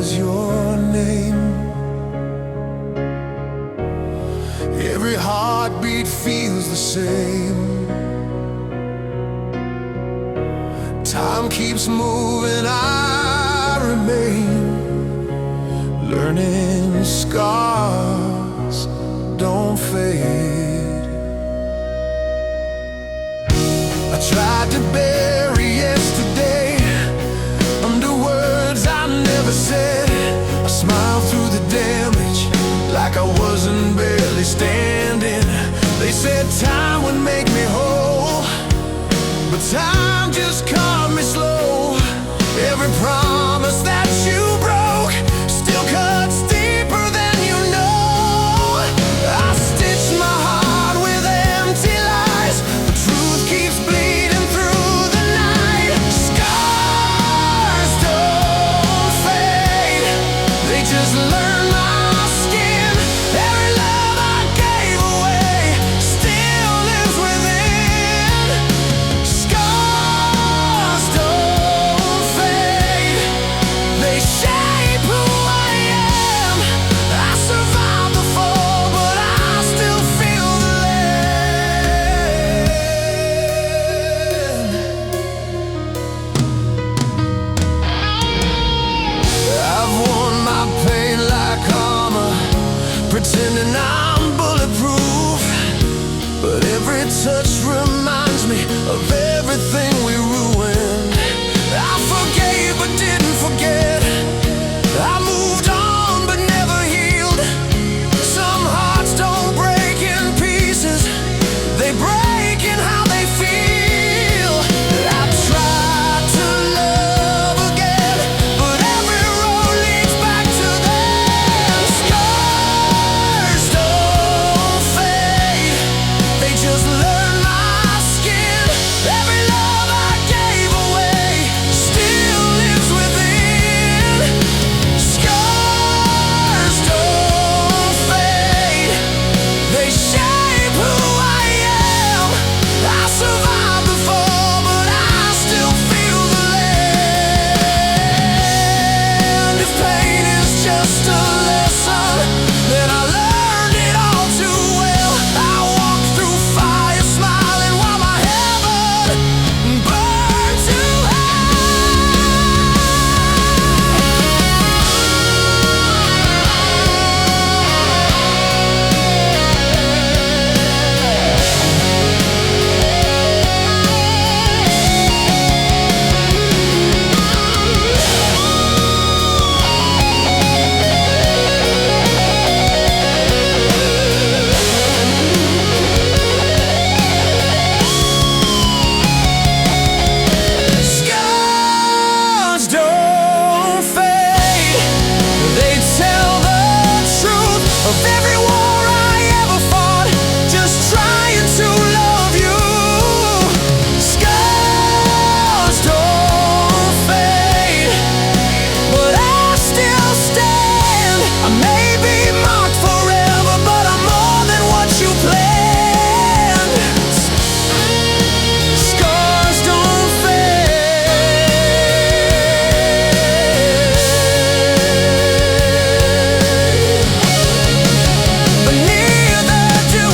is your name. Every heartbeat feels the same. Time keeps moving, I remain. Learning scars don't fade. I tried to bury yesterday under words I never said. I smiled through the damage like I wasn't barely standing. They said time would make me whole, but time just caught me slow. Every promise that you broke still cuts deeper than you know. I stitched my heart with empty lies. The truth keeps bleeding through the night. Scars don't fade, they just learn my skin. Every love I gave away still lives within. Scars don't fade, they shape who I am. I survived the fall, but I still feel the land. I've worn my pain like armor, pretending I'm bulletproof, but every touch reminds me of everything we ruined. I forgave but didn't forget. I moved on but never healed. Some hearts don't break in pieces, they break in how they feel. I tried to love again, but every road leads back to them. Scars don't fade, they just learn my skin. Every love I gave away still lives within. Scars don't fade, they shape who I am. I survived the fall, but I still feel the land. If pain is just a lesson, then I learned it all too well. I walked through fire smiling while my heaven burned to Scars don't fade, they tell the truth of every war I ever fought, just trying to love you. Scars don't fade, but I still stand. I may be marked forever, but I'm more than what you planned. Scars don't fade, but neither do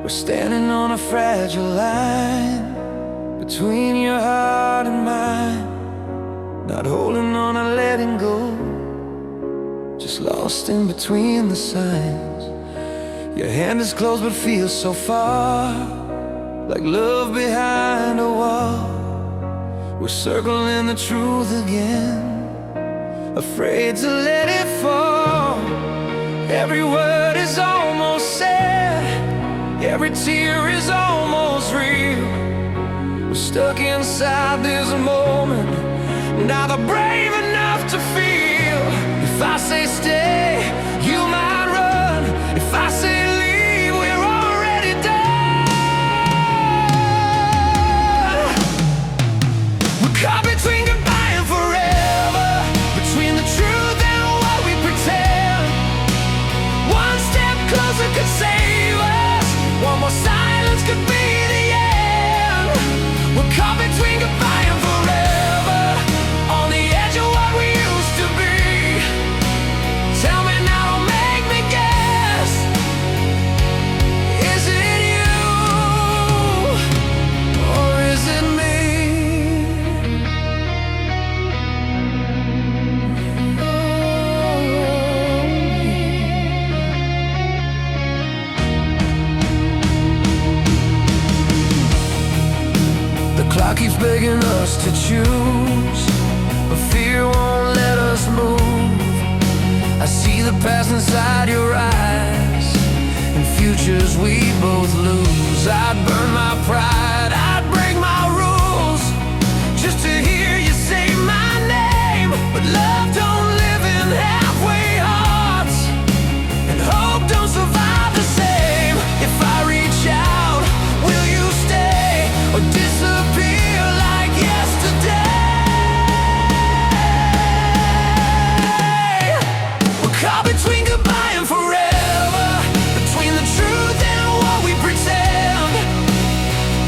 We're standing on a fragile line between your heart and mine. not holding on or letting go, just lost in between the signs. Your hand is close but feels so far, like love behind a wall. We're circling the truth again, afraid to let it fall. Every word is almost said, every tear is almost real. We're stuck inside this moment, neither brave enough to feel. If I say stay, you might run. If I say leave, we're already done. We're caught between goodbye and forever, between the truth and what we pretend. One step closer could save us, one more silence could be the end. We're caught between goodbye and forever, on the edge of what we used to be. Tell me now, don't make me guess. Is it you, or is it me? The clock keeps begging us to choose, but fear won't let us move. I see the past inside your eyes, and futures we both lose. I'd burn my pride, I'd break my rules, just to hear you say my name. But love don't live in halfway hearts, and hope don't survive the same. If I reach out, will you stay or disappear like yesterday? We're caught between goodbye and forever, between the truth and what we pretend.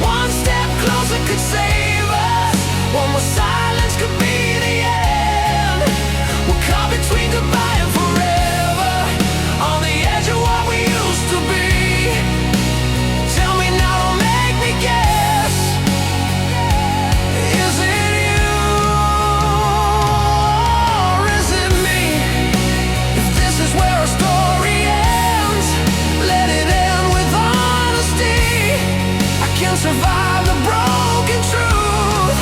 One step closer could save us, one more silence could be the end. We're caught between goodbye and forever, on the edge of what we used to be. Tell me now, don't make me guess. Is it you, or is it me? If this is where our story ends, let it end with honesty. I can survive the broken truth,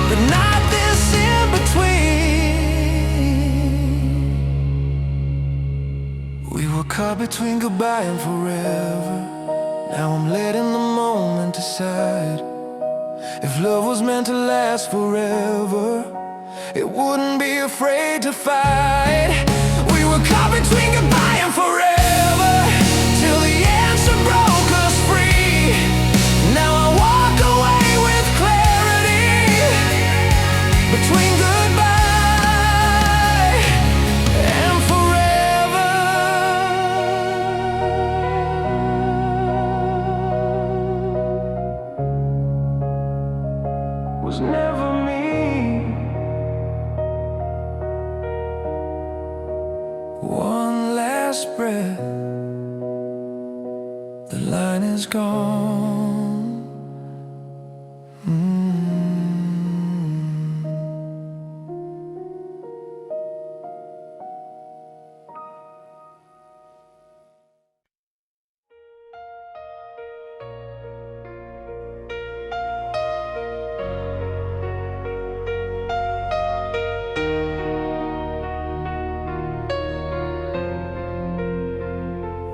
but not this in between. We were caught between goodbye and forever. Now I'm letting the moment decide. If love was meant to last forever, it wouldn't be afraid to fight. We were caught between goodbye and forever, till the answer broke us free. Now I walk away with clarity, between goodbye and forever. Was never me. One last breath, the line is gone.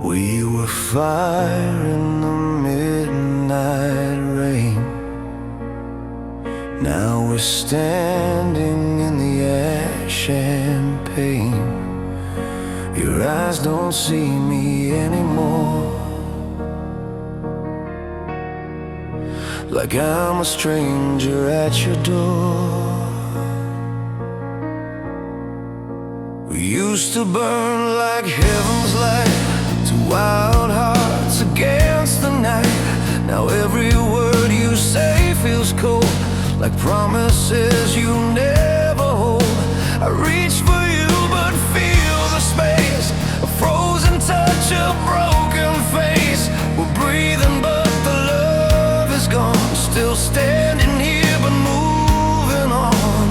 We were fire in the midnight rain. Now we're standing in the ash and pain. Your eyes don't see me anymore, like I'm a stranger at your door. We used to burn like heaven's light, two wild hearts against the night. Now every word you say feels cold, like promises you never hold. I reach for you but feel the space, a frozen touch, a broken face. We're breathing but the love is gone, still standing here but moving on.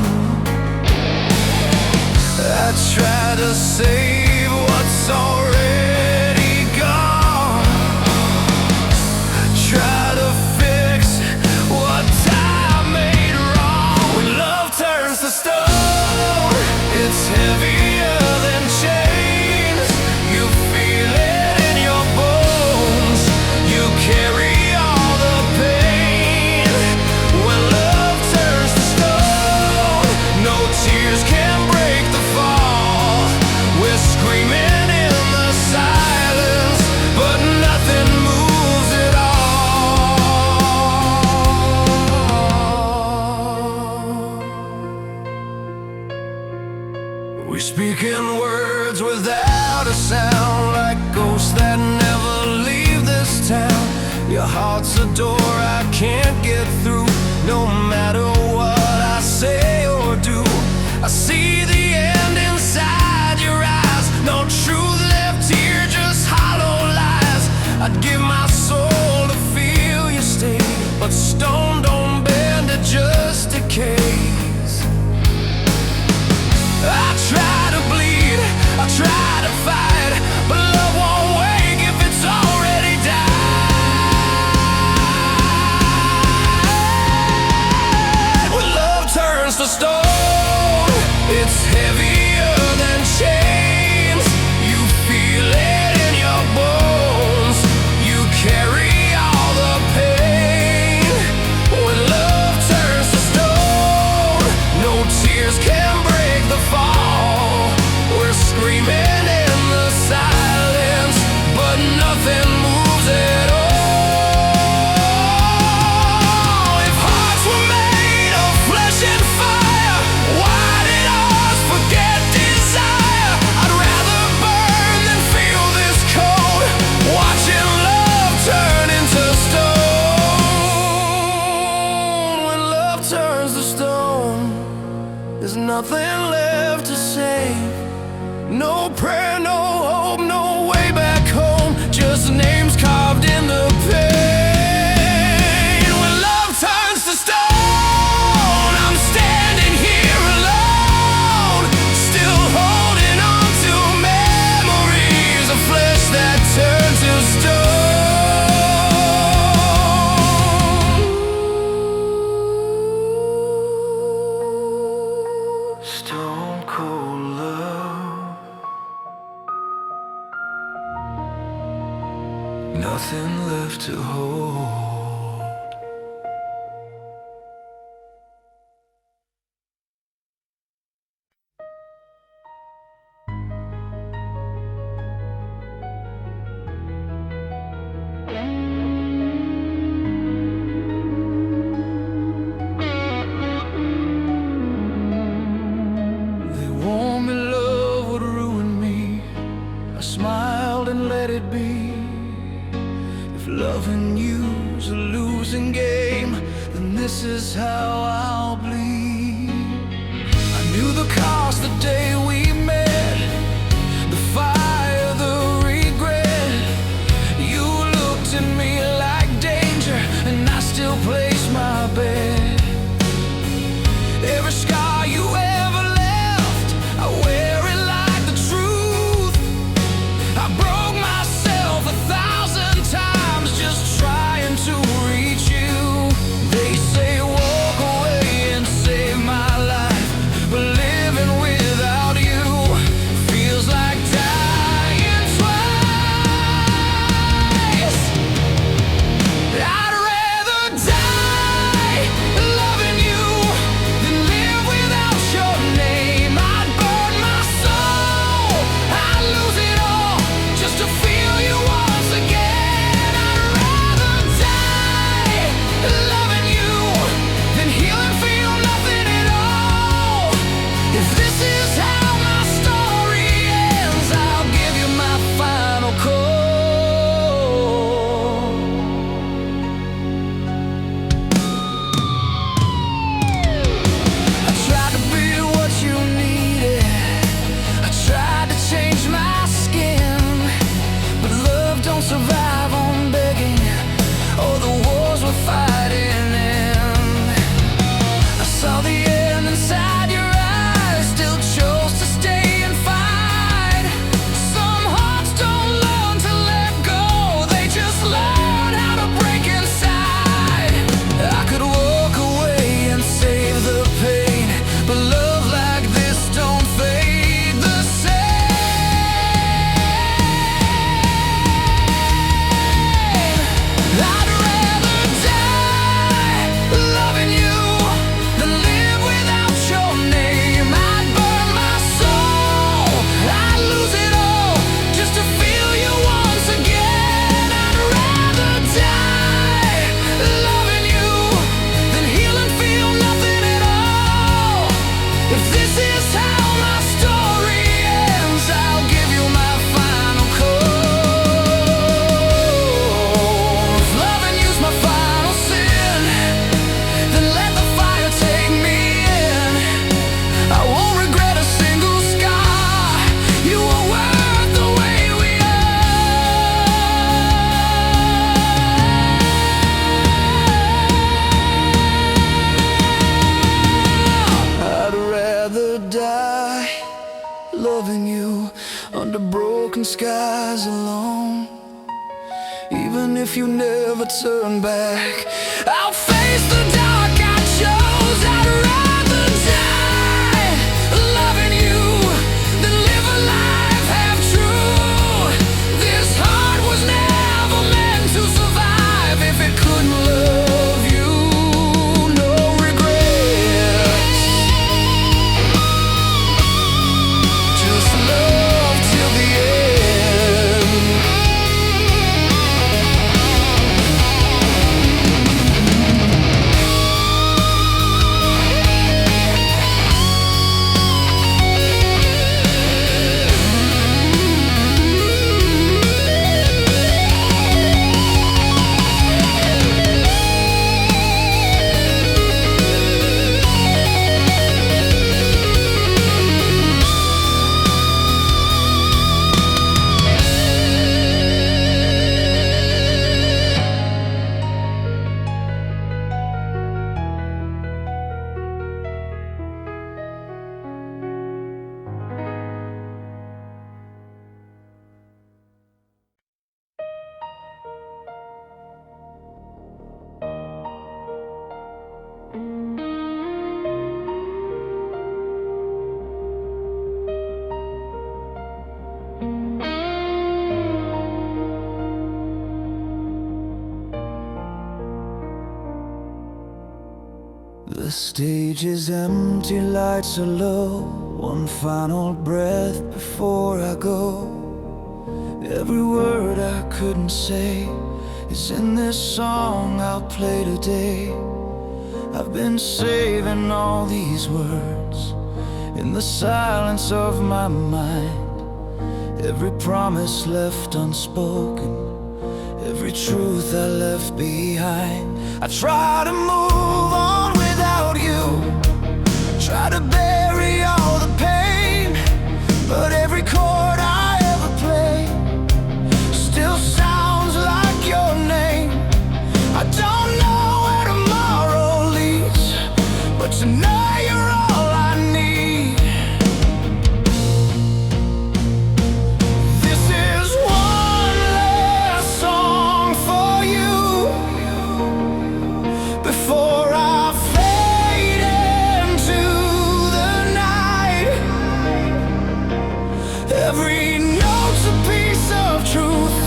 We speak in words without a sound, like ghosts that never leave this town. Your heart's a door I can't get through, no matter what I say or do. I see the end inside your eyes, no truth left here, just hollow lies. I'd give my soul to feel you stay, but stone don't bend, it just decays. I try to bleed, I try to fight, but love won't wake if it's already died. When love turns to stone, it's heavier than chains. You feel it in your bones, you carry all the pain. When love turns to stone, no tears can break the fall. We're screaming in the silence, but nothing moves at all. If hearts were made of flesh and fire, why did ours forget desire? I'd rather burn than feel this cold, watching love turn into stone. When love turns to stone, there's nothing left to save. No prayer, no hope, no way back home, just names carved in the pain. When love turns to stone, I'm standing here alone, still holding on to memories of flesh that turn to stone. Stone cold love, nothing left to hold. They warned me love would ruin me, I smiled and let it be. If loving you's a losing game, then this is how I'll bleed. I knew the cost the day we met, the fire, the regret. You looked at me like danger, and I still place my bet. Every scar you ever left, I wear it like the truth. I broke myself 1,000 times just trying to reach you. They say walk away broken skies alone. Even if you never turn back, I'll face the dark I chose. I'd rather die loving you than live a life half true. This heart was never meant to survive if it couldn't love you. No regrets, just love till the end. The stage is empty, lights are low. One final breath before I go. Every word I couldn't say is in this song I'll play today. I've been saving all these words in the silence of my mind. Every promise left unspoken, every truth I left behind. I try to move on without you, try to bury all the pain, but every chord I ever play still sounds like your name. I don't know where tomorrow leads, but tonight you're all I need. This is one last song for you before I fade into the night. Every note's a piece of truth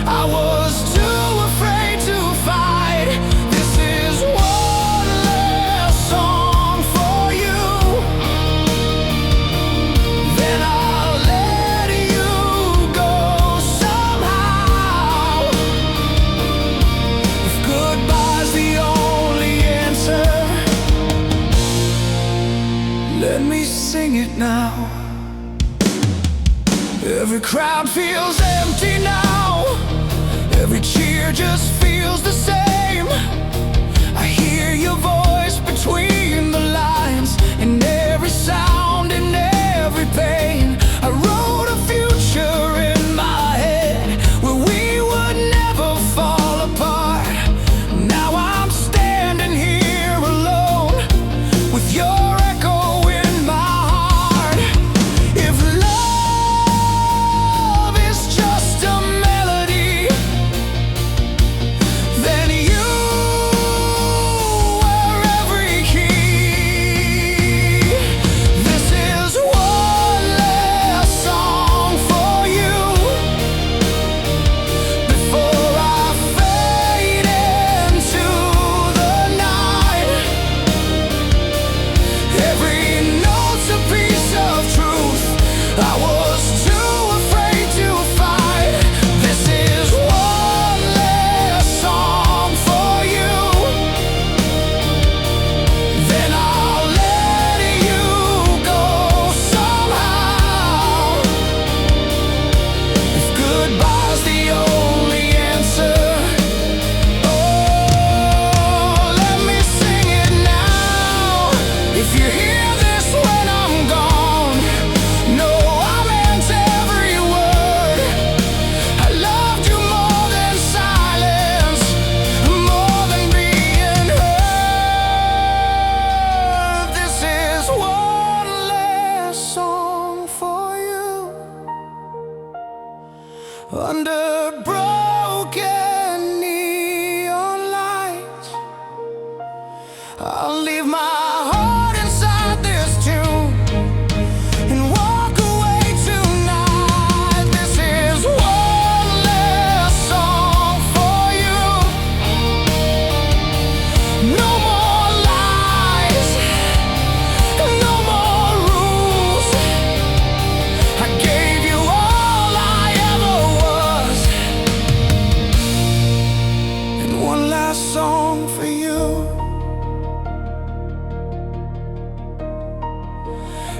I was too afraid to fight. This is one last song for you, then I'll let you go somehow. If goodbye's the only answer, let me sing it now. Every crowd feels empty now, every cheer just feels the same. I hear your voice between the lines, in every sound, in every pain. I wrote a future in my head where we would never fall apart. Now I'm standing here alone with your echo in my heart. If love is just a melody, then you were every key.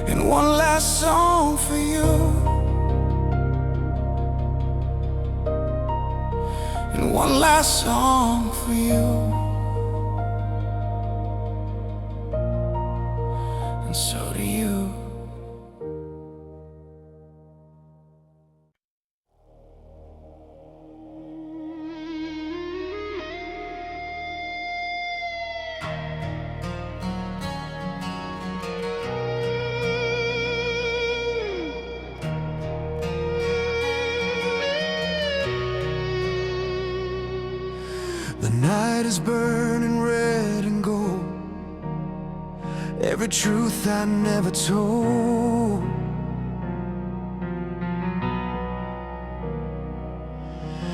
And one last song for you, and one last song for you, and so do you. The night is burning red and gold, every truth I never told.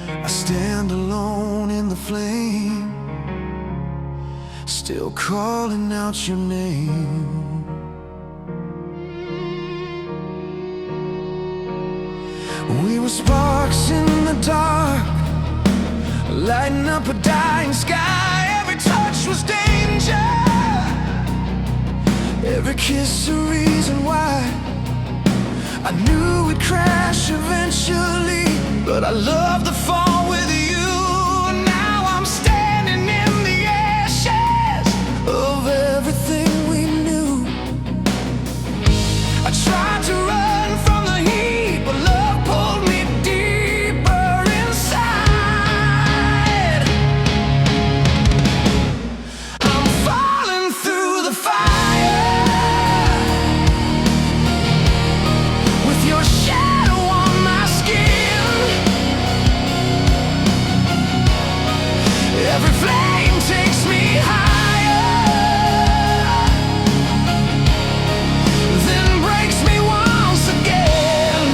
I stand alone in the flame, still calling out your name. We were sparks in the dark, lighting up a dying sky. Every touch was danger, every kiss a reason why. I knew we'd crash eventually, but I loved the fall with you. Now I'm standing in the ashes of everything we knew. I tried to run from the heat, but love pulled me deeper inside. I'm falling through the fire, with your shadow on my skin. Every flame takes me higher, then breaks me once again.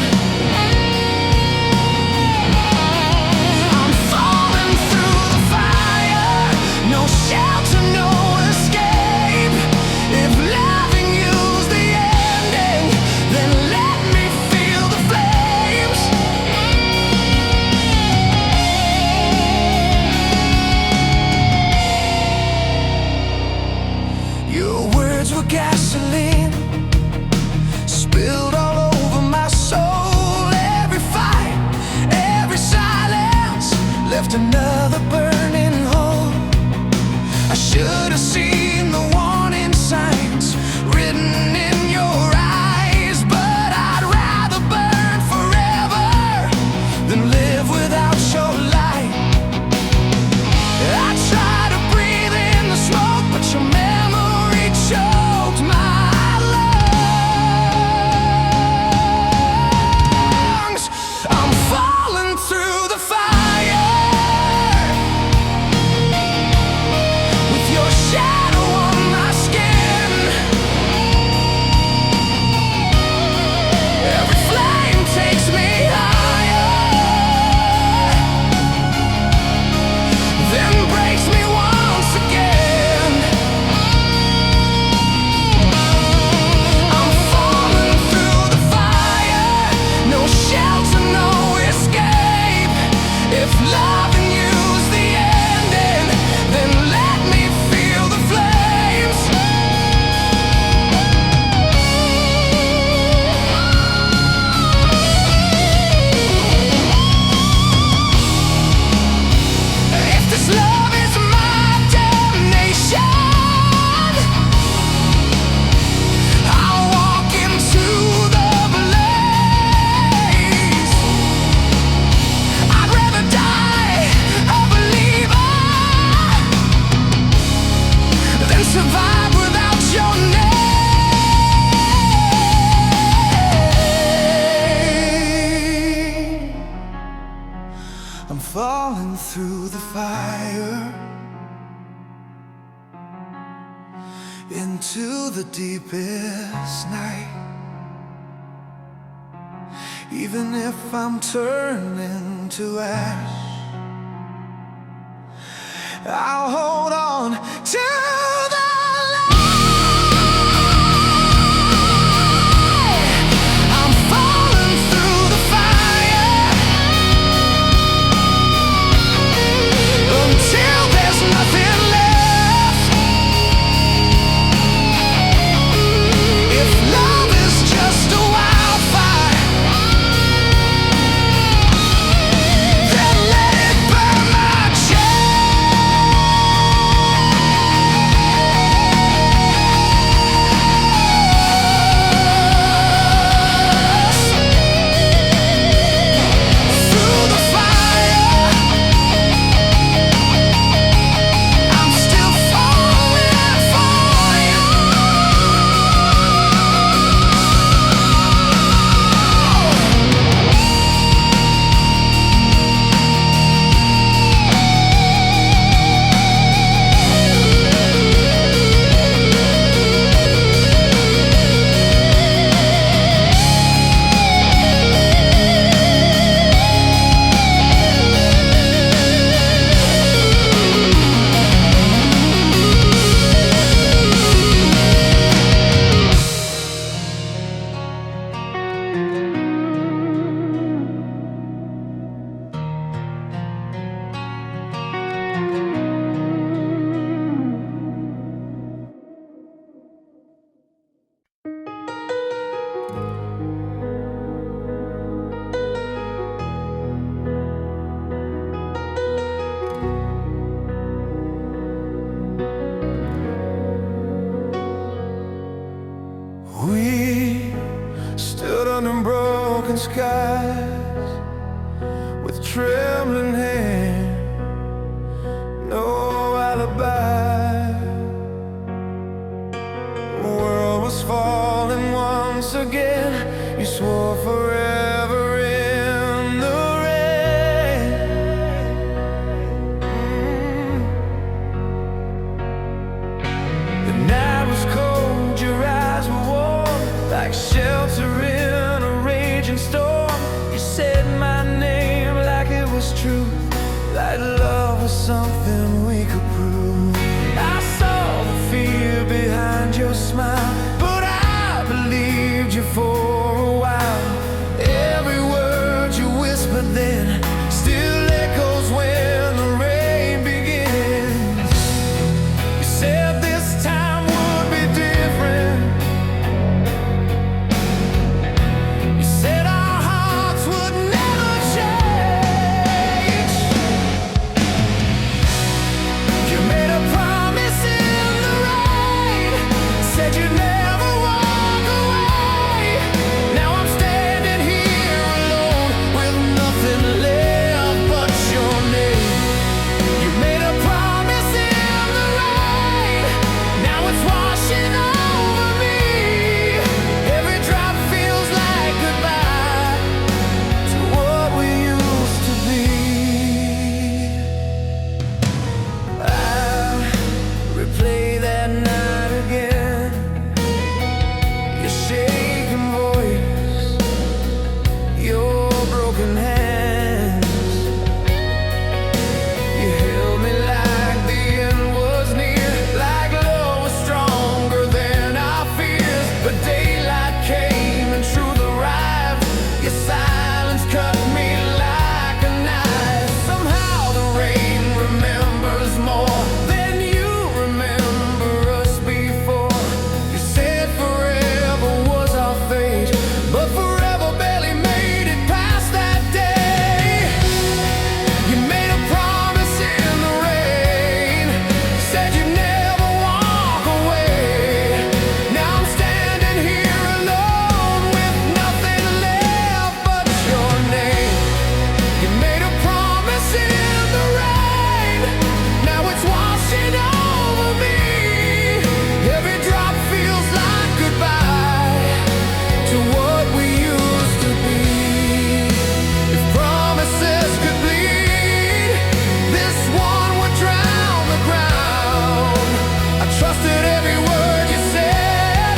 I'm falling through the fire, no shelter, no escape. If loving you's the ending, then let me feel the flames. Your words were gasoline, spilled all over my soul. Every fight, every silence left another burning hole. I should have seen the warning signs written in your eyes, but I'd rather burn forever than live without your light. I tried to breathe in the smoke, but your memory choked my lungs. I'm falling through the fire, with your shadow on my skin. Every flame takes me higher, then breaks me once again. I'm falling through the fire, no shelter, no escape. If loving you's the ending, then let me feel the flames. If this love is my damnation, I'll walk into the blaze. I'd rather die a believer than survive without your name. I'm falling through the fire, into the deepest night. Even if I'm turning to ash, I'll hold on to the light. I'm falling through the fire, until there's nothing left. If love is We stood under broken skies with trembling hand, no alibi. The world was falling once again. You swore forever in the rain. The night was cold, your eyes were warm, like shelter in a raging storm. You said my name like it was true, like love was something we could prove. I saw the fear behind your smile, but I believed you for a while. Every word you whispered then still echoes when the rain begins. You said this time would be different. You said our hearts would never change. You made a promise in the rain, said you'd never walk away. Now I'm standing here alone with nothing left but your name. You made a promise in the rain, now it's washing over me. Every drop feels like goodbye to what we used to be. I replay that night again, your shaking voice, your broken hands. You held me like the end was near, like love was stronger than our fears. But daylight came and truth arrived. Your silence cut me like a knife. Somehow the rain remembers more than you remember us before. You said forever was our fate, but forever barely made it past that day. You made a promise in the rain, said you'd never walk away. Now I'm standing here alone with nothing left but your name. You made a promise in the rain, now it's washing over me. Every drop feels like goodbye to what we used to be. If promises could bleed, this one would drown the ground. I trusted every word you said,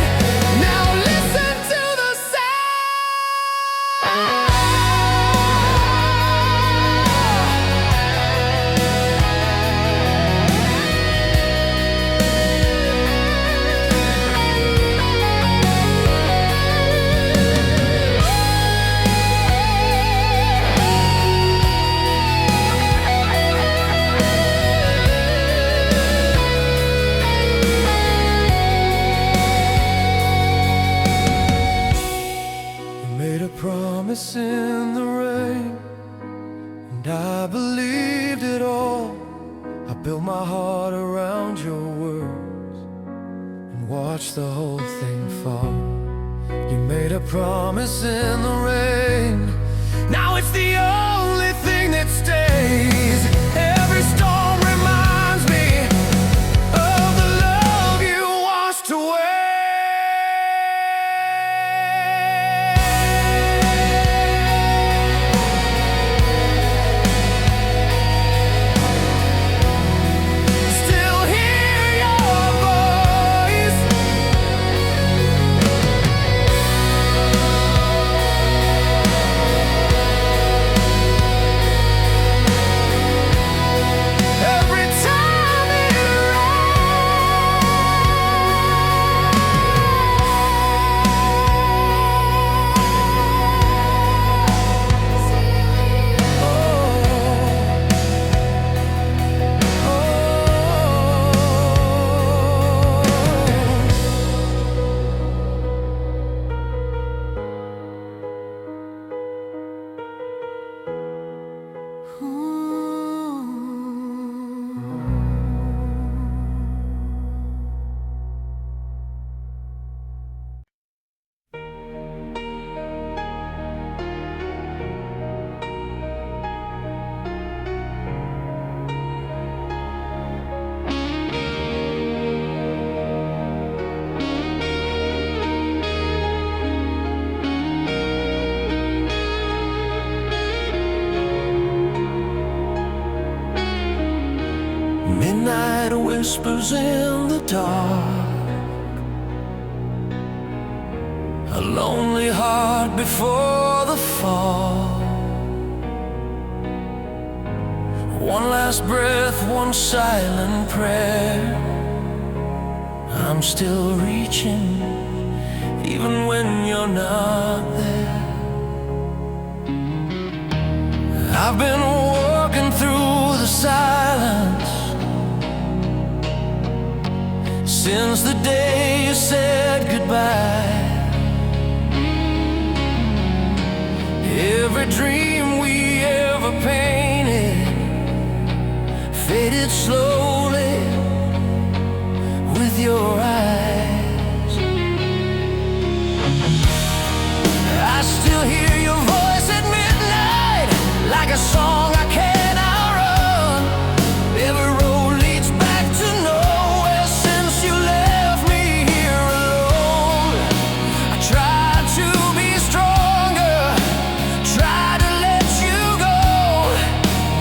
now listen to the You made a promise in the rain, and I believed it all. I built my heart around your words and watched the whole thing fall. You made a promise in the rain, now it's the only thing that stays. Every storm reminds me of the love you washed away. Still hear your voice, whispers in the dark, a lonely heart before the fall. One last breath, one silent prayer. I'm still reaching, even when you're not there. I've been walking through the silence since the day you said goodbye. Every dream we ever painted faded slowly with your eyes. I still hear your voice at midnight, like a song I can't outrun. Every road leads back to nowhere since you left me here alone. I tried to be stronger, tried to let you go,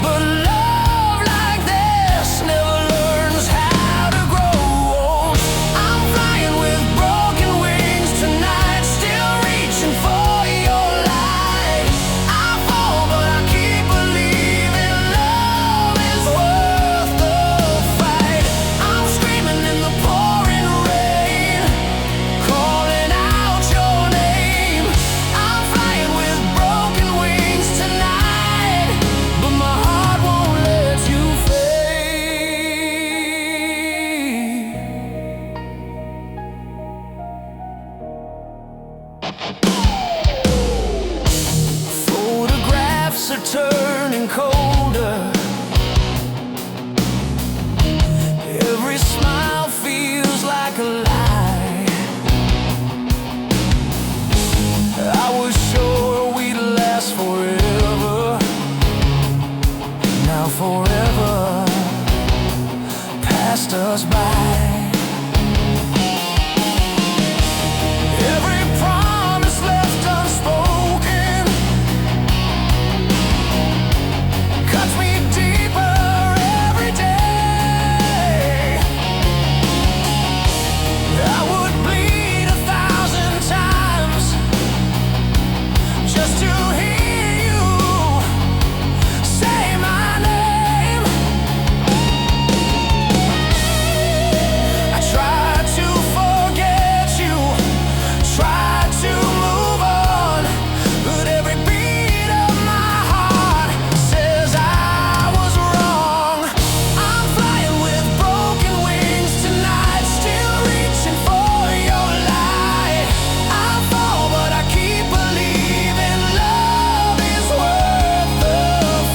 but love like this never learns how to grow. I'm flying with broken wings tonight, still reaching for your light. I fall, but I keep believing love is worth the fight. I'm screaming in the pouring rain, calling out your name. I'm flying with broken wings tonight, but my heart won't let you fade. Photographs are turning colder. Every smile feels like a lie. I was sure we'd last forever. Now forever passed us by. Every promise left unspoken cuts me deeper every day. I would bleed 1,000 times just to hear you say my name. I tried to forget you, tried to move on, but every beat of my heart says I was wrong. I'm flying with broken wings tonight, still reaching for your light. I fall, but I keep believing love is worth the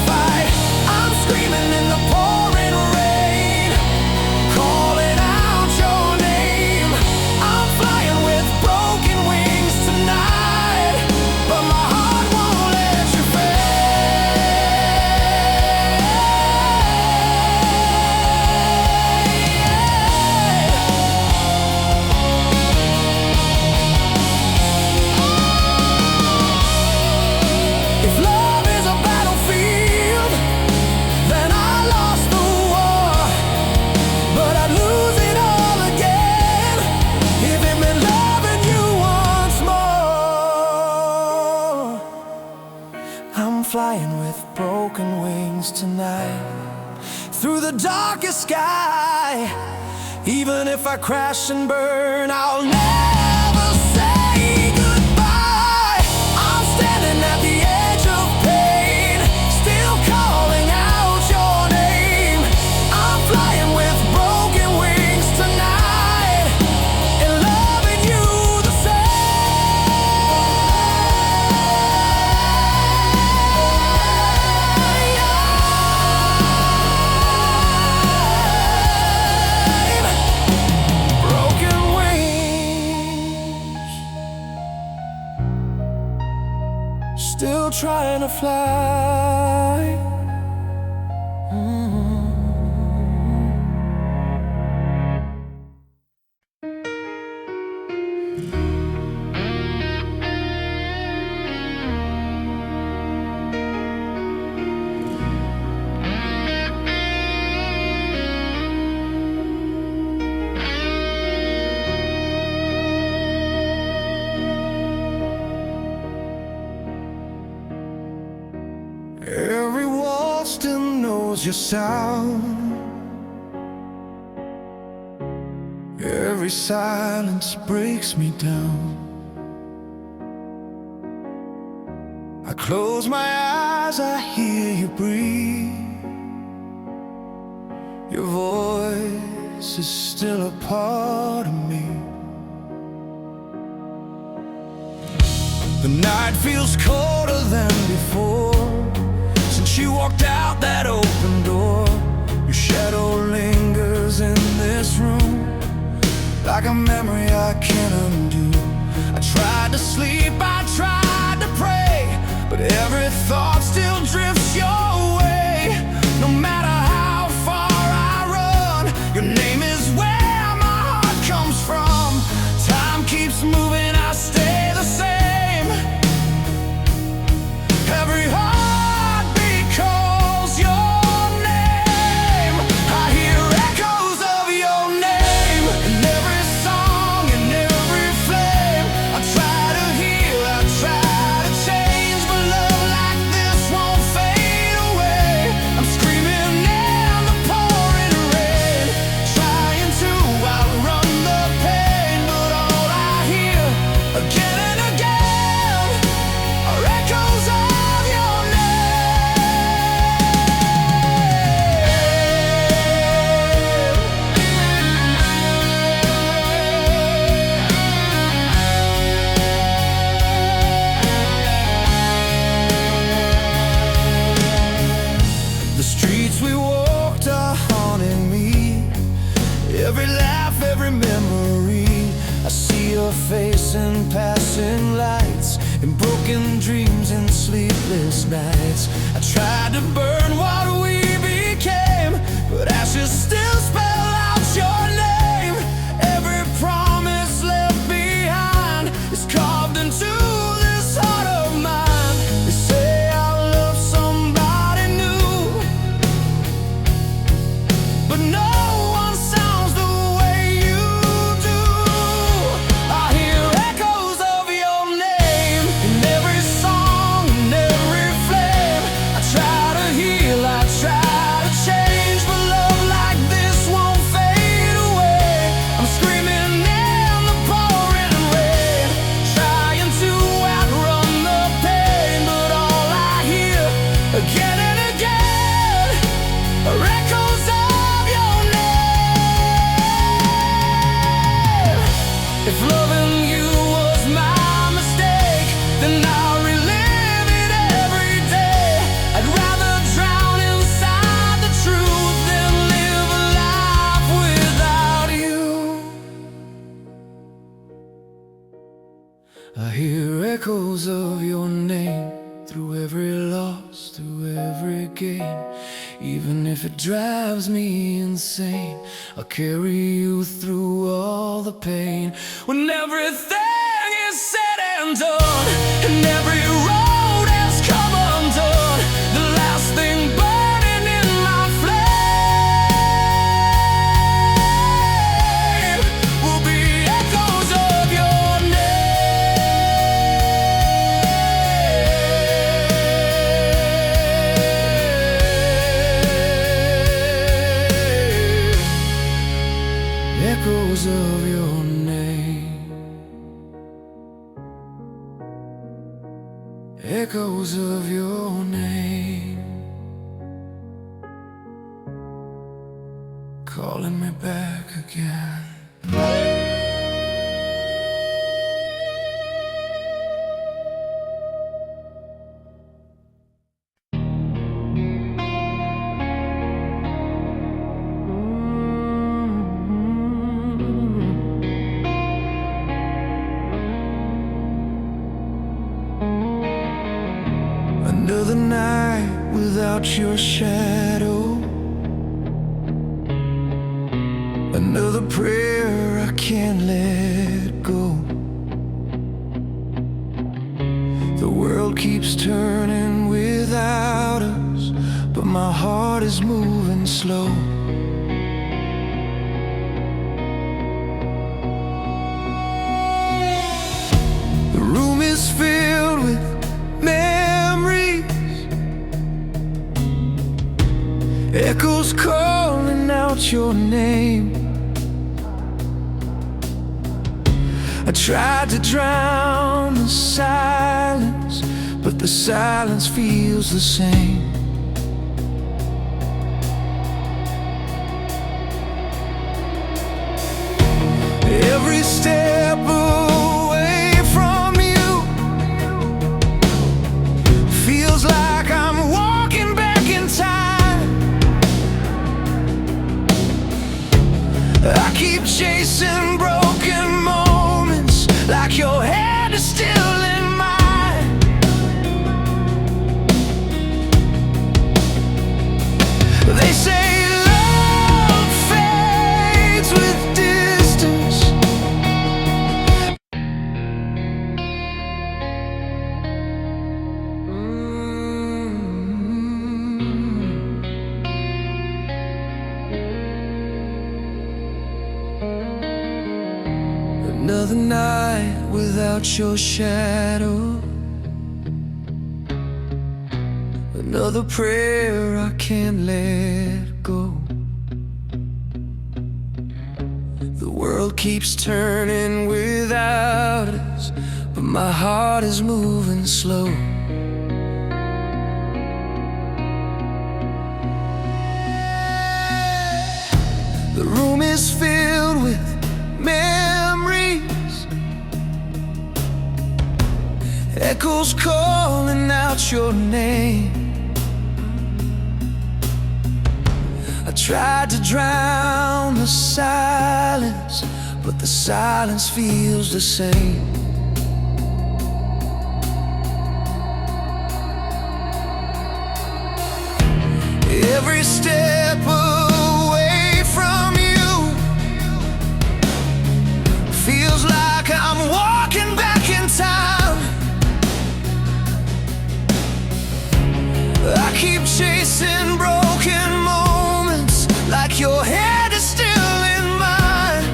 fight. I'm screaming in the pouring rain, calling out your name. I'm flying with broken wings tonight, but my heart won't let you If love is a battlefield, then I lost the war, but I'd lose it all again if it meant loving you once more. I'm flying with broken wings tonight, through the darkest sky. Even if I crash and burn, I'll never say goodbye. I'm standing at the edge of pain, still calling out your name. I'm flying with broken wings tonight, and loving you the same. Broken wings, still trying to fly. echoes your sound. Every silence breaks me down. I close my eyes, I hear you breathe. Your voice is still a part of me. The night feels colder than before. Since you walked out that open door, your shadow lingers in this room, like a memory I can't undo. I tried to sleep, I tried to pray, but every thought still drifts your way. No matter how far I run, your name is where my heart comes from. Time keeps moving, I stay the same. Every heartbeat calls your name. I hear echoes of your name in every song, in every flame. I try to heal, I try to change, but love like this won't fade away. I'm screaming in the pouring rain, trying to outrun the pain, but all I hear again and again are echoes of your The streets we walked are haunting me. Every laugh, every memory. I see your face in passing lights, in broken dreams and sleepless nights. I tried to burn what we became, but ashes still spell out your name. Every promise left behind is carved into this heart of mine. They say I love somebody new, but no one sounds the way you do. I hear echoes of your name in every song, in every flame. I try to heal, I try to change, but love like this won't fade away. I'm screaming in the pouring rain, trying to outrun the pain, but all I hear again and again are echoes of your name. If loving you was my mistake, then I'll relive it every day. I'd rather drown inside the truth than live a life without you. I hear echoes of your name through every loss, through every gain. Even if it drives me insane, I'll carry you through all the pain. When everything is said and done, and every road has come undone, the last thing burning in my flame will be echoes of your name. Echoes of your name. Echoes of your name, calling me back again. Another night without your shadow, another prayer I can't let go. The world keeps turning without us, but my heart is moving slow. The room is filled with memories, out your name. I tried to drown the silence, but the silence feels the same. Every step away from you feels like I'm walking back in time. I keep chasing broken moments like your hand is still in mine. They say love fades with distance. Another night without your shadow, another prayer I can't let go. The world keeps turning without us, but my heart is moving slow. The room is filled with memories, echoes calling out your name. I tried to drown the silence, but the silence feels the same. Every step away from you feels like I'm walking back in time. I keep chasing broken moments like your hand is still in mine.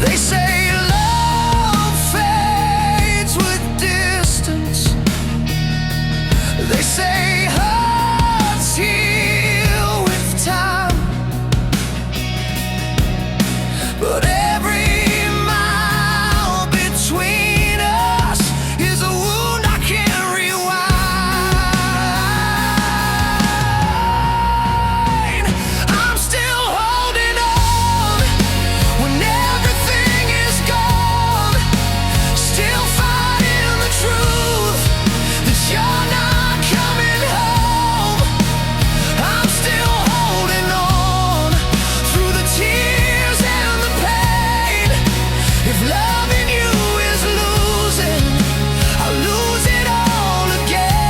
They say love fades with distance. They say hearts heal with time. But every mile between us is a wound I can't rewind. I'm still holding on when everything is gone, still fighting the truth that you're not coming home. I'm still holding on through the tears and the pain. If loving you is losing, I'll lose it all again.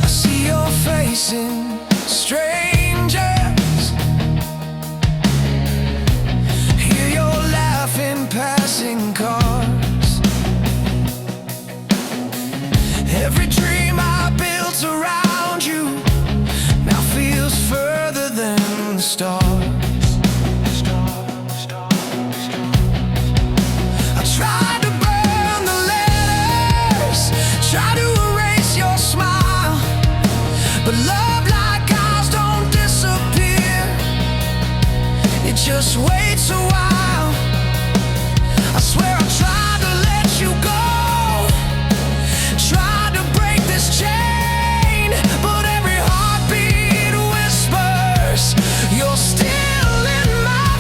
I see your face in strangers, hear your laugh in passing cars. Every dream I built around you now feels further than the stars. I tried to burn the letters, tried to erase your smile, but love like ours don't disappear, it just waits a while. I swear I tried to let you go, tried to break this chain, but every heartbeat whispers you're still in my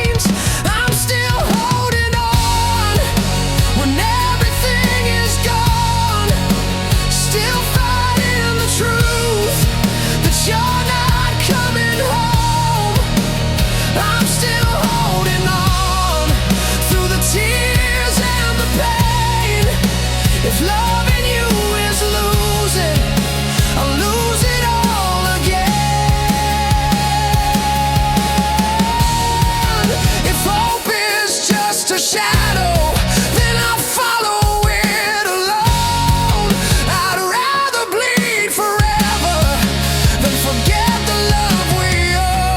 veins. I'm still holding on when everything is gone, still fighting the truth that you're not coming home. I'm still holding on through the tears and the pain. If loving you is losing, I'll lose it all again. If hope is just a shadow, then I'll follow it alone. I'd rather bleed forever than forget the love we owe.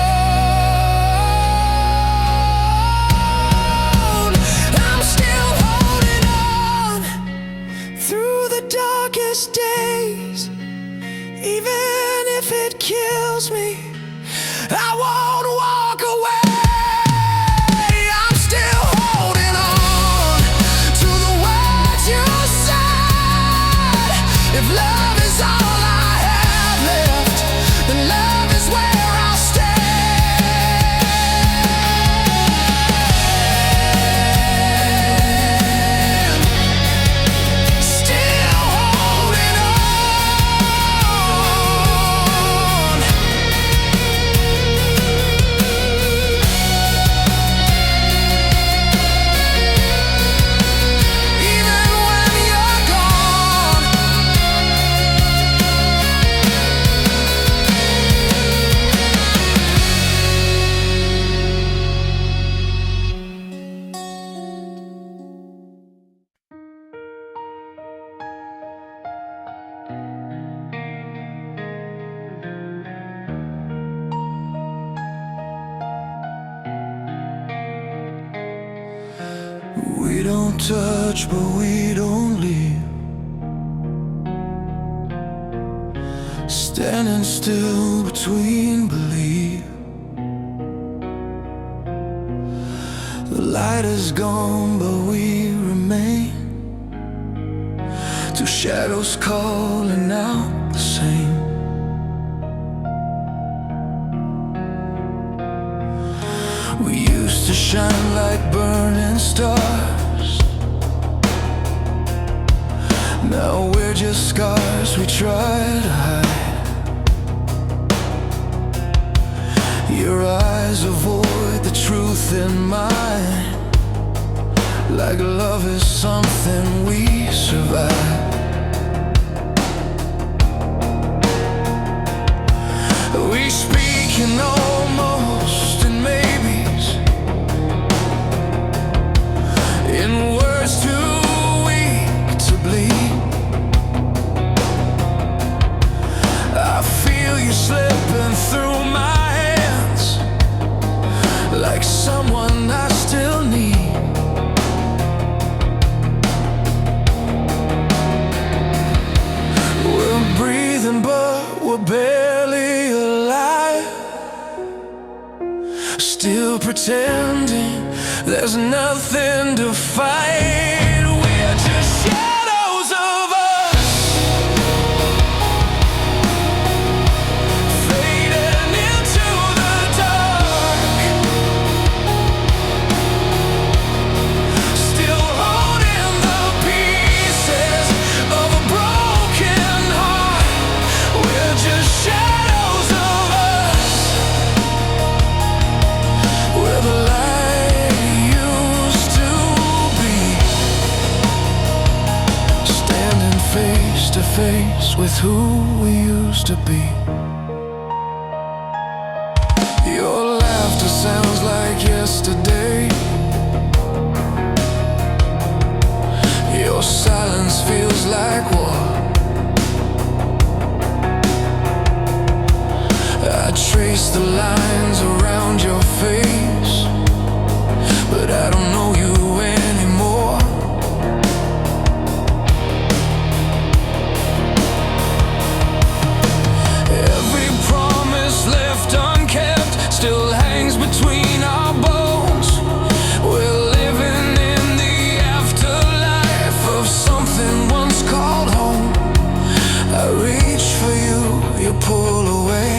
don't touch, but we don't leave. Standing still between belief. The light is gone, but we remain. Two shadows calling out the same. We used to shine like burning stars. Now we're just scars we try to hide. Your eyes avoid the truth in mine. Like love is something we survive. We speak in almost and maybes, in words too weak to bleed. I feel you slipping through my hands, like someone I still need. We're breathing but we're barely alive, still pretending there's nothing to fight. We're just shadows of us, fading into the dark, still holding the pieces of a broken heart. We're just shadows of us, where the light used to be. Standing face to face with who we used to be. Your laughter sounds like yesterday. Your silence feels like war. I trace the lines around your face, but I don't know you anymore. Every promise left unkept still hangs between our bones. We're living in the afterlife of something once called home. I reach for you, you pull away,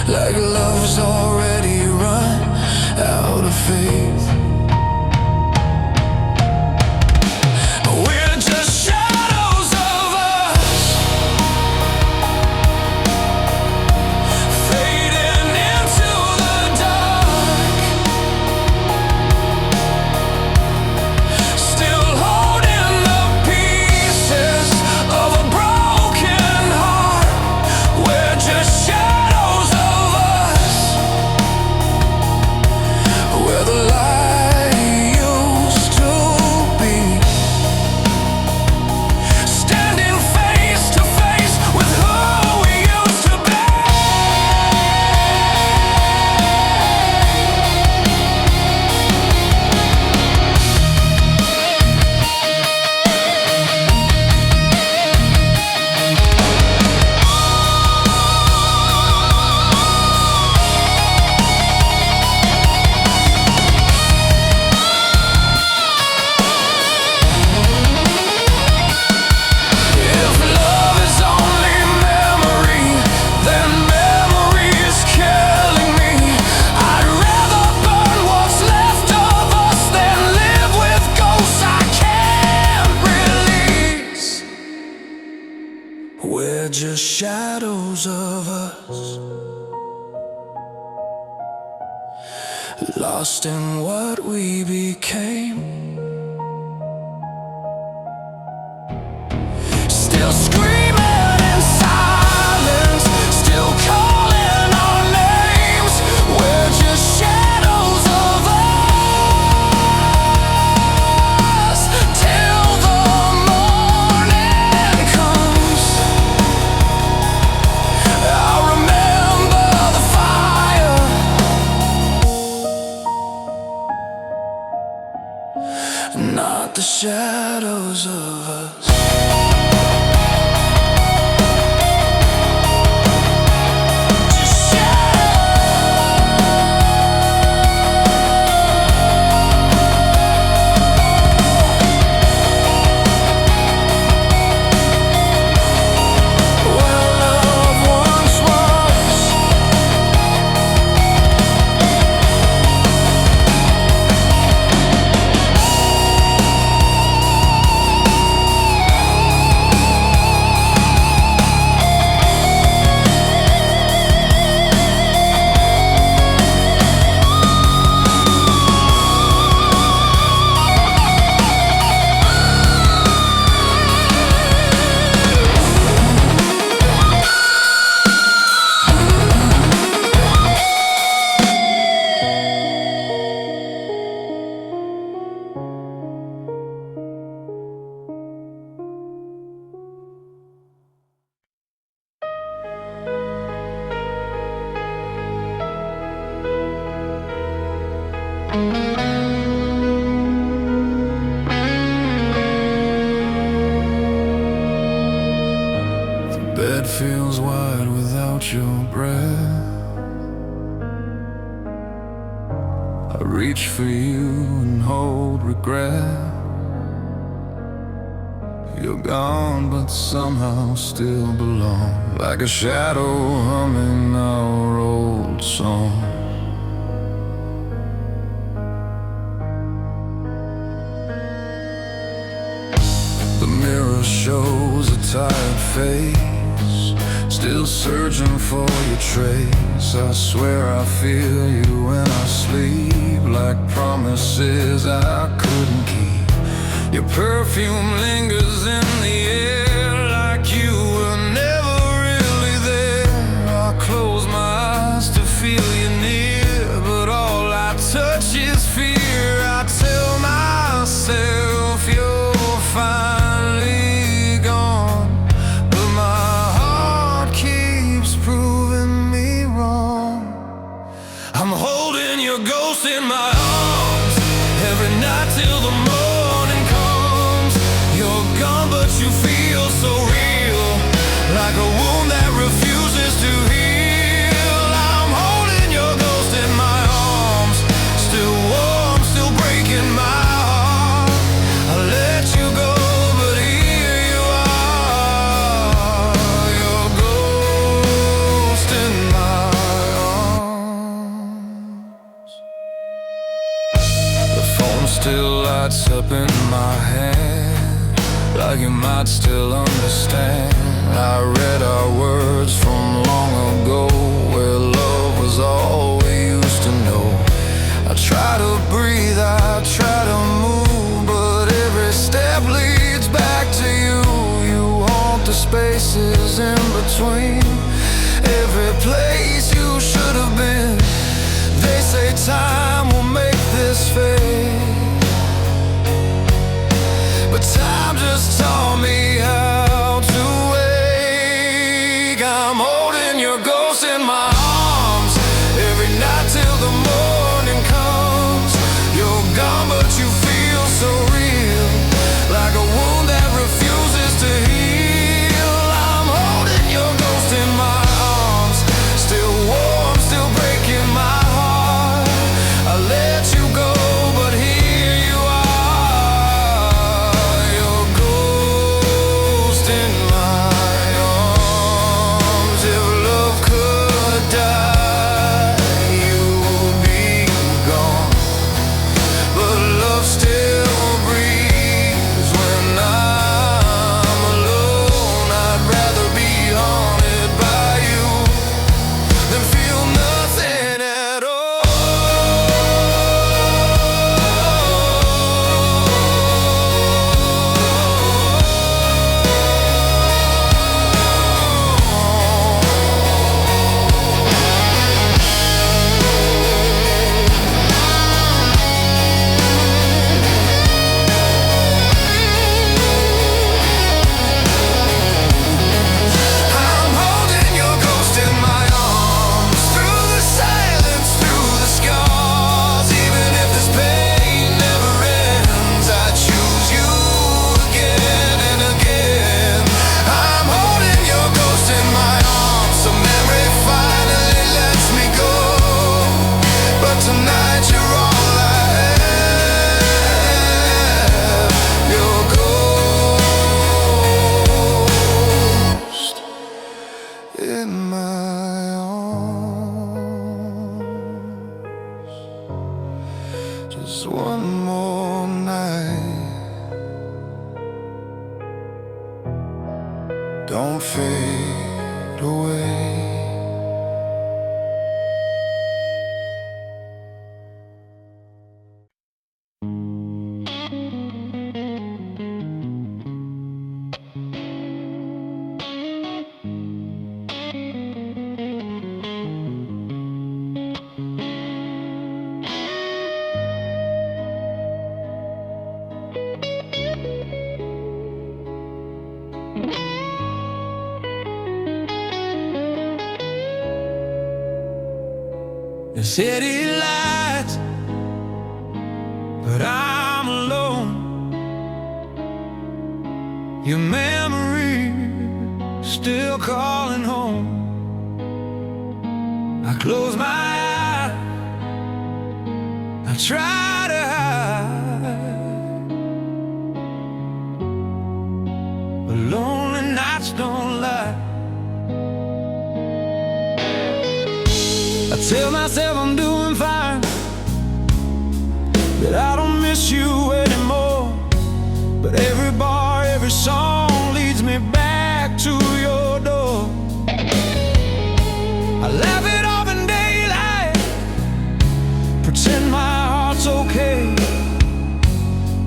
like love's already run out of faith. We're just shadows of us, fading into the dark, still holding the pieces of a broken heart. We're just shadows of us, where the light used to be. Standing face to face with who we used to be. If love is only memory, then memory is killing me. I'd rather burn what's left of us than live with ghosts I can't release. We're just shadows of us, lost in what we became. Still screaming in silence, still calling our names. We're just shadows of us, till the morning comes. I remember the fire, shadows of us. The bed feels wide without your breath. I reach for you and hold regret. You're gone, but somehow still belong, like a shadow humming our old song. The mirror shows a tired face, still searching for your trace. I swear I feel you when I sleep, like promises I couldn't keep. Your perfume lingers in the air, like you were never really there. I close my eyes to feel you near, but all I touch is fear. I tell myself you're finally gone, but my heart keeps proving me wrong. I'm holding your ghost in my arms every night till the morning comes. You're gone, but you feel so real, like a wound that refuses to heal. I'm holding your ghost in my arms, still warm, still breaking my heart. I let you go, but here you are, your ghost in my arms. The phone still lights up in my hand, like you might still understand. I read our words from long ago, where love was all we used to know. I try to breathe, I try to move, but every step leads back to you. You haunt the spaces in between, every place you should have been. They say time will make this fade, but time just taught me how to wake. I'm holding your ghost in my arms every night till the morning comes. You're gone, but you feel so real, like a wound that refuses to heal. I'm holding your ghost in don't fade away. The city lights, but I'm alone. Your memory still calling home. I close my eyes, I try to hide, but lonely nights don't lie. I tell myself I'm doing fine, that I don't miss you anymore. But every bar, every song leads me back to your door. I laugh it off in daylight, pretend my heart's okay.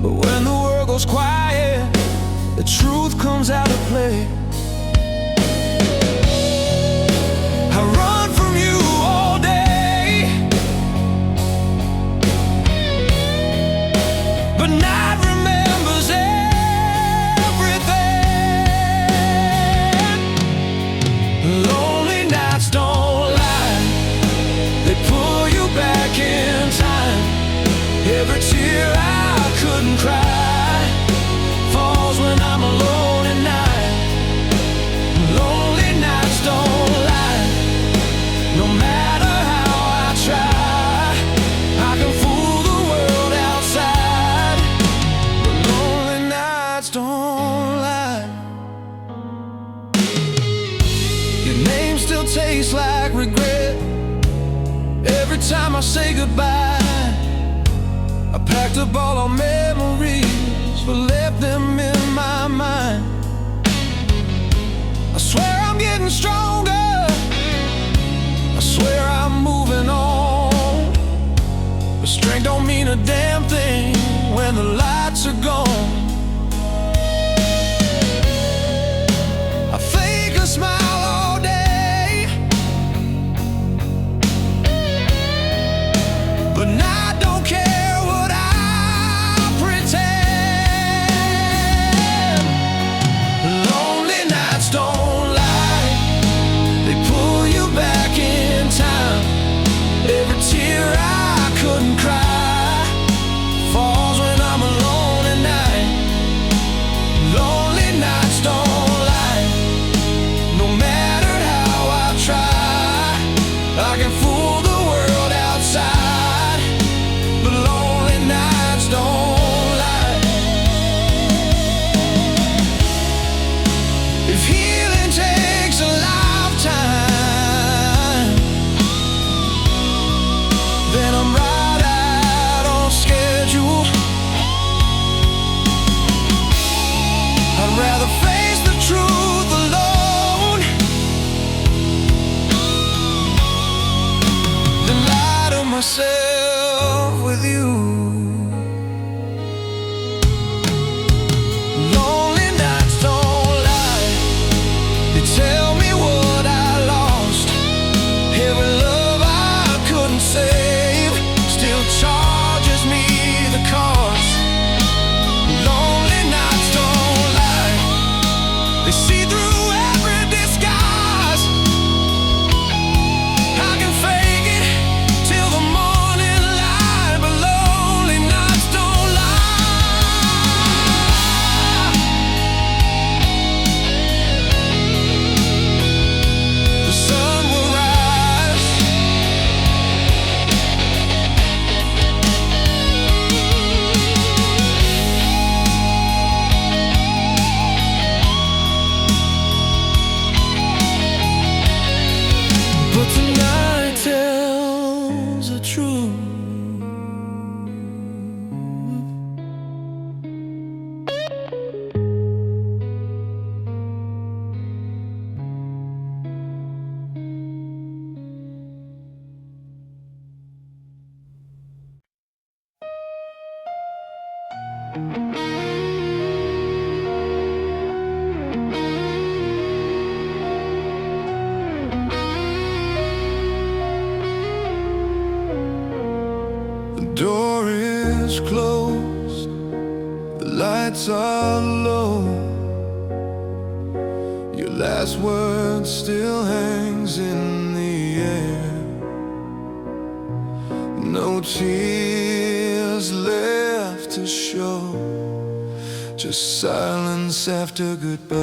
But when the world goes quiet, the truth comes out to play. I run from you all day, but night remembers everything. Lonely nights don't lie, they pull you back in time. Every tear I couldn't cry falls when I'm alone at night. Lonely nights don't lie, no matter how I try. I can fool the world outside, but lonely nights don't lie. Your name still tastes like regret every time I say goodbye. I packed up all our memories, but left them in my mind. I swear I'm getting stronger, I swear I'm moving on. But strength don't mean a damn thing when the lights are gone. I fake a smile all day, but I don't care what I pretend. Lonely nights don't lie, they pull you back in time. Every tear I couldn't cry falls when I'm alone at night. Lonely nights don't lie, no matter how I try. I can fool the world outside, but lonely nights don't lie. If healing takes a lifetime, then I'm right out on schedule. I'd rather face the truth alone than lie to myself with you. Lonely nights don't lie, they tell me what I lost. Every love I couldn't save still charges me the cost. Lonely nights don't lie, they see through every disguise. I can fake it till the morning light, but lonely nights are low, your last word still hangs in the air. No tears left to show, just silence after goodbye.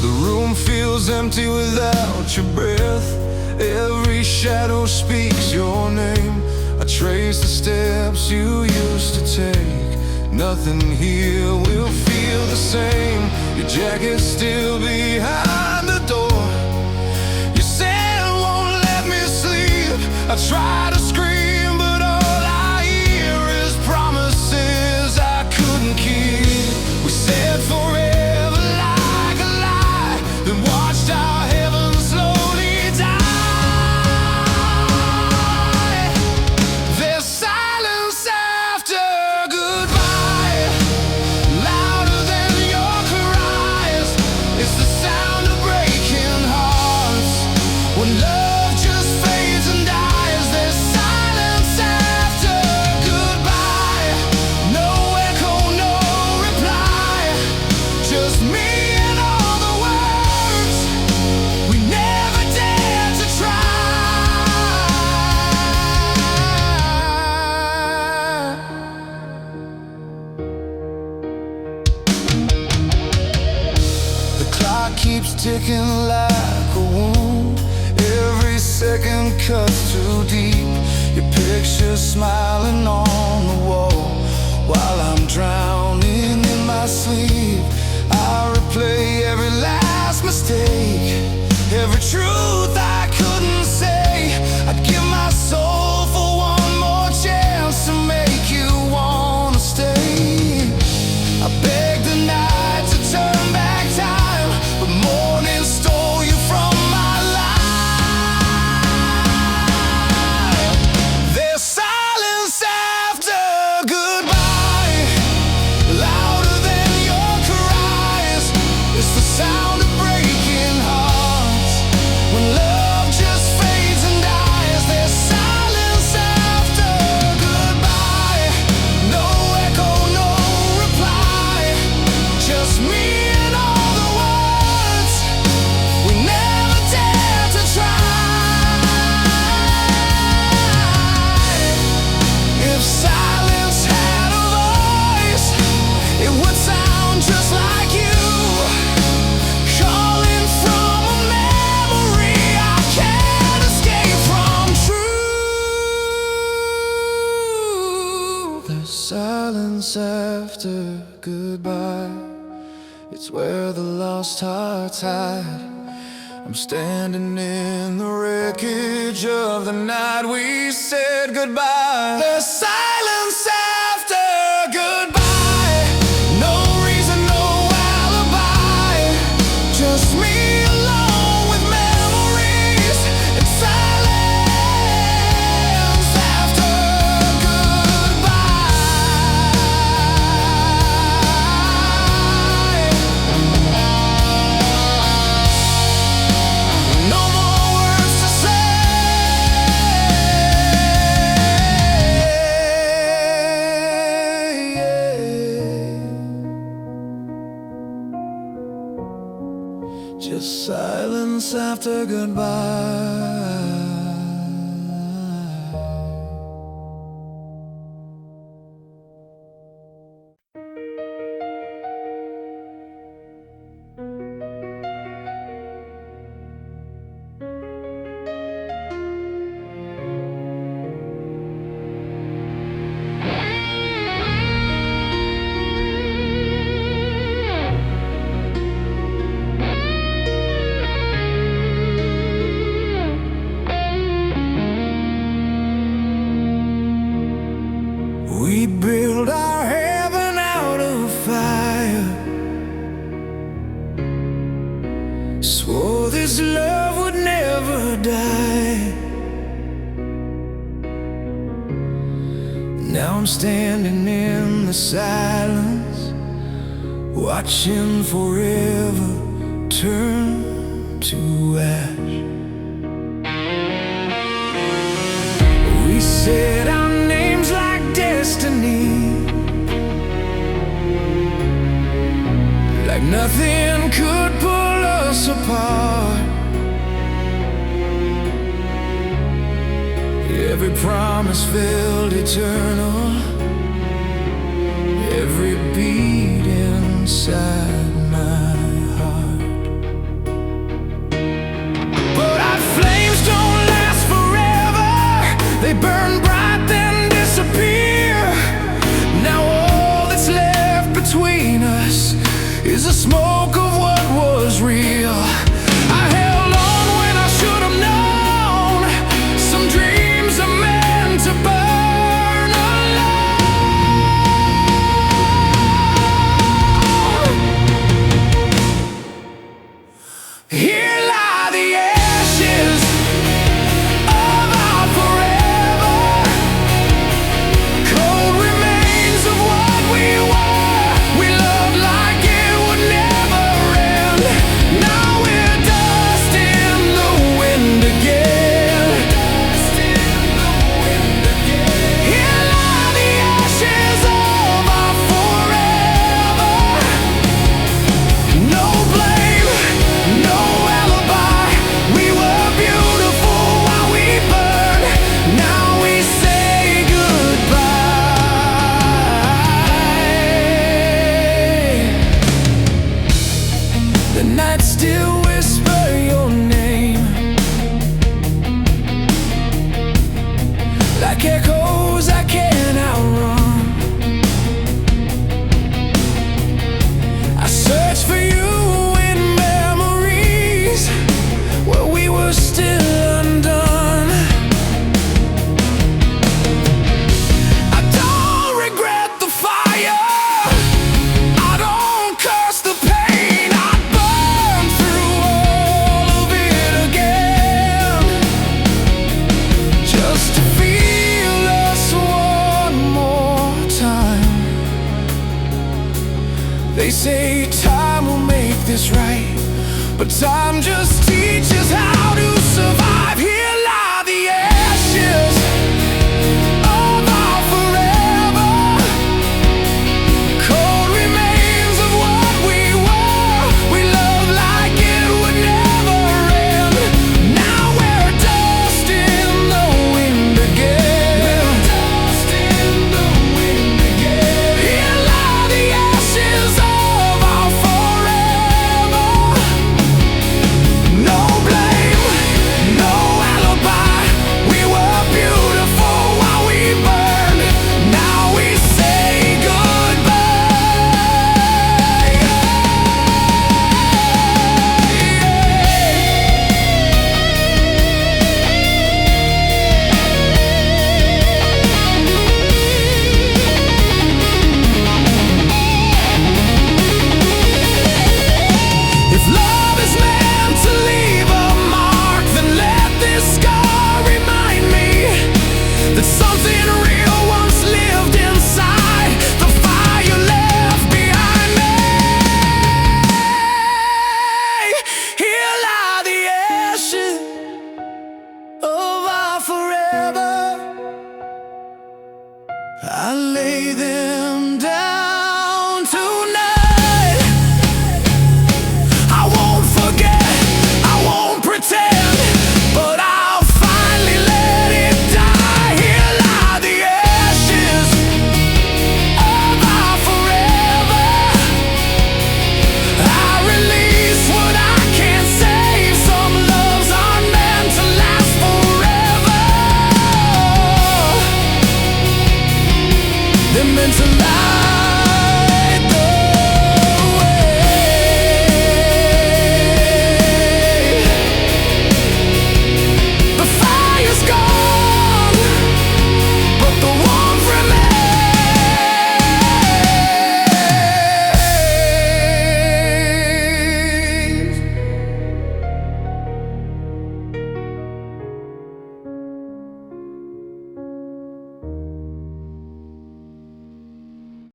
The room feels empty without your breath. Every shadow speaks your name. I trace the steps you used to take. Nothing here will feel the same. Your jacket's still behind the door. You said won't let me sleep. I try to scream, but all I hear is promises I couldn't keep. We said forever like a lie, then watched our heaven slowly die. There's silence after goodbye, louder than your cries. It's the sound of breaking hearts when love just fades and dies. There's silence after goodbye, no echo, no reply, just me and all the words we never dared to try. The clock keeps ticking like a wound. Every second cuts too deep. Your picture's smiling on the wall while I'm drowning in my sleep. I replay every last mistake, every truth I couldn't say. I'd give my soul for one more chance to make you wanna stay. I begged the night to turn back time, but morning stole you from my life. There's silence after goodbye, louder than your cries. It's the sound of breaking hearts when love just fades and dies. There's silence after goodbye, no echo, no reply, just me and all the words we never dared to try. If silence had a voice, it would sound just like you, calling from a memory I can't escape from. Truth. There's silence after goodbye. It's where the lost hearts hide. I'm standing in the wreckage of the night we said goodbye. There's silence after goodbye, no reason, no alibi, just me alone with memories and silence after goodbye. No more words to say. Just silence after goodbye. We build our heaven out of fire, swore this love would never die. Now I'm standing in the silence, watching forever turn to ash. promise felt eternal, every beat inside my heart. But our flames don't last forever, they burn bright then disappear. Now all that's left between us is the smoke of what was real. I held on when I should have known, some dreams are meant to burn alone. Here lie the ashes of our forever, cold remains of what we were. We loved like it would never end. Now we're dust in the wind again. Dust in the wind again. Here lie the ashes of our forever. No blame, no alibi. We were beautiful while we burned. Now we say goodbye. The night still whisper your name, like echoes I can't outrun. I search for you in memories where we were still undone. I don't regret the fire, I don't curse the pain. I'd burn through all of it again, just to feel us one more time. They say time will make this right, but time just teaches how to survive. Here lie the ashes of our forever, cold remains of what we were. We loved like it would never end. Now we're dust in the wind again. Dust in the wind again. Here lie the ashes of our forever. No blame, no alibi. We were beautiful while we burned. Now we say goodbye. If love is meant to leave a mark, then let this scar remind me that something real once lived inside the fire left behind me. Here lie the ashes of our forever. I lay them